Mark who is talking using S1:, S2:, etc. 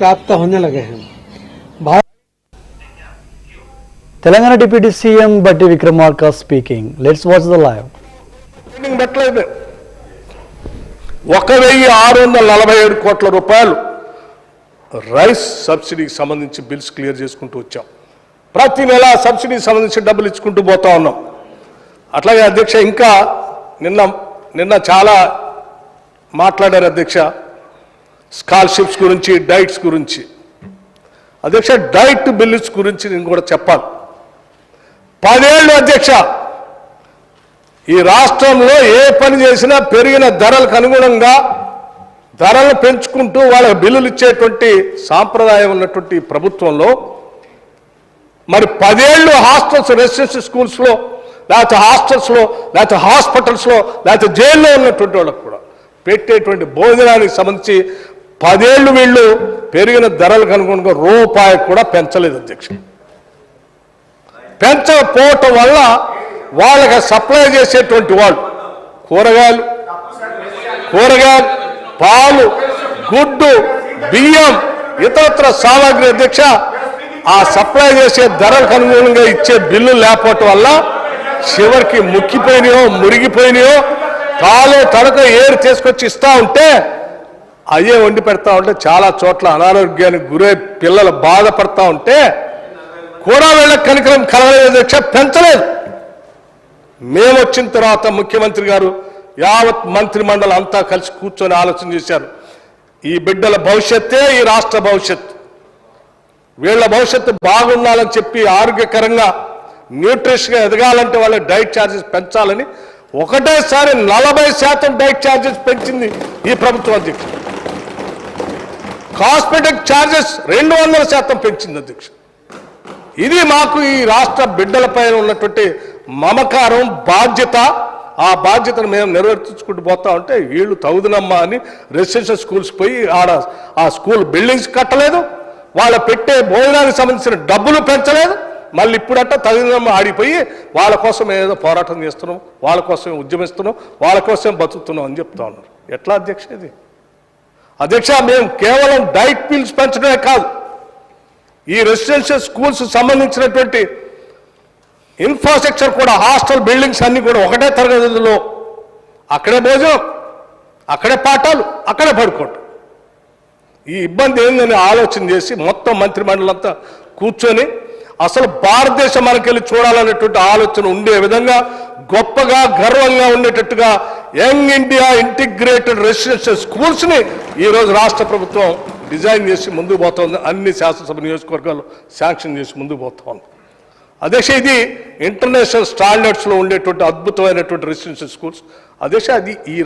S1: प्राप्त होने लगे हैं।
S2: తెలంగాణ డిప్యూటీ సీఎం బట్టి Vikramarka speaking. Let's watch the live.
S3: 1647 కోట్ల రూపాయలు రైస్ సబ్సిడీకి సంబంధించి బిల్స్ క్లియర్ చేసుకుంటూ వచ్చాం. ప్రతి నెల సబ్సిడీకి సంబంధించి డబ్బులు ఇచ్చుకుంటూ పోతా ఉన్నాం. అట్లాగే అధ్యక్ష ఇంకా నిన్న చాలా మాట్లాడారు అధ్యక్ష, స్కాలర్షిప్స్ గురించి, డైట్స్ గురించి. అధ్యక్ష డైట్ బిల్స్ గురించి నేను కూడా చెప్పాలి. 10 ఏళ్ళు అధ్యక్ష ఈ రాష్ట్రంలో ఏ పని చేసినా పెరిగిన ధరలకు అనుగుణంగా ధరలను పెంచుకుంటూ వాళ్ళకి బిల్లులు ఇచ్చేటువంటి సాంప్రదాయం ఉన్నటువంటి ప్రభుత్వంలో మరి 10 ఏళ్ళు హాస్టల్స్, రెసిడెన్షియల్ స్కూల్స్లో, లేకపోతే హాస్టల్స్లో, లేకపోతే హాస్పిటల్స్లో, లేకపోతే జైల్లో ఉన్నటువంటి వాళ్ళకు కూడా పెట్టేటువంటి భోజనానికి సంబంధించి 10 ఏళ్ళు వీళ్ళు పెరిగిన ధరలకు అనుగుణంగా రూపాయి కూడా పెంచలేదు అధ్యక్ష. పెంచకపోవటం వల్ల వాళ్ళకి సప్లై చేసేటువంటి వాళ్ళు కూరగాయలు, పాలు, గుడ్డు, బియ్యం, ఇతరత్ర సామాగ్రి అధ్యక్ష ఆ సప్లై చేసే ధరలకు అనుగుణంగా ఇచ్చే బిల్లు లేకపోవటం వల్ల చివరికి ముక్కిపోయినాయో, మురిగిపోయినాయో, తాలో తడక ఏరు తీసుకొచ్చి ఇస్తా ఉంటే అయ్యే వండి పెడతా ఉంటే చాలా చోట్ల అనారోగ్యానికి గురై పిల్లలు బాధపడతా ఉంటే కూడా వీళ్ళకి కనికరం కలగలేదు అధ్యక్ష, పెంచలేదు. మేము వచ్చిన తర్వాత ముఖ్యమంత్రి గారు యావత్ మంత్రి మండలి అంతా కలిసి కూర్చొని ఆలోచన చేశారు. ఈ బిడ్డల భవిష్యత్తే ఈ రాష్ట్ర భవిష్యత్తు, వీళ్ళ భవిష్యత్తు బాగుండాలని చెప్పి ఆరోగ్యకరంగా న్యూట్రిషన్గా ఎదగాలంటే వాళ్ళ డైట్ ఛార్జెస్ పెంచాలని ఒకటేసారి 40% డైట్ ఛార్జెస్ పెంచింది ఈ ప్రభుత్వం అధ్యక్ష. కాస్మెటిక్ ఛార్జెస్ 200% పెంచింది అధ్యక్ష. ఇది మాకు ఈ రాష్ట్ర బిడ్డలపైన ఉన్నటువంటి మమకారం, బాధ్యత. ఆ బాధ్యతను మేము నెరవేర్చుకుంటూ పోతా ఉంటే వీళ్ళు తగుదనమ్మా అని రెసిడెన్షియల్ స్కూల్స్ పోయి ఆ స్కూల్ బిల్డింగ్స్ కట్టలేదు, వాళ్ళ పెట్టే భోజనానికి సంబంధించిన డబ్బులు పెంచలేదు. మళ్ళీ ఇప్పుడంట తగుదనమ్మ ఆడిపోయి వాళ్ళ కోసం ఏదో పోరాటం చేస్తున్నాం, వాళ్ళ కోసమే ఉద్యమిస్తున్నాం, వాళ్ళ కోసమే బతుకుతున్నాం అని చెప్తా ఉన్నారు. ఎట్లా అధ్యక్ష ఇది? అధ్యక్ష మేము కేవలం డైట్ బిల్స్ పెంచడమే కాదు, ఈ రెసిడెన్షియల్ స్కూల్స్ సంబంధించినటువంటి ఇన్ఫ్రాస్ట్రక్చర్ కూడా, హాస్టల్ బిల్డింగ్స్ అన్నీ కూడా ఒకటే తరగతిలో అక్కడే భోజనం, అక్కడే పాఠాలు, అక్కడే పడుకోవటం. ఈ ఇబ్బంది ఏందని ఆలోచన చేసి మొత్తం మంత్రి మండలంతా కూర్చొని అసలు భారతదేశం మనకెళ్ళి చూడాలనేటువంటి ఆలోచన ఉండే విధంగా గొప్పగా, గర్వంగా ఉండేటట్టుగా యంగ్ ఇండియా ఇంటిగ్రేటెడ్ రెసిడెన్షియల్ స్కూల్స్ని ఈరోజు రాష్ట్ర ప్రభుత్వం డిజైన్ చేసి ముందుకు పోతుంది. అన్ని శాసనసభ నియోజకవర్గాలు శాంక్షన్ చేసి ముందుకు పోతా ఉంది అధ్యక్ష. ఇది ఇంటర్నేషనల్ స్టాండర్డ్స్లో ఉండేటువంటి అద్భుతమైనటువంటి రెసిడెన్షియల్ స్కూల్స్ అధ్యక్ష. అది ఈ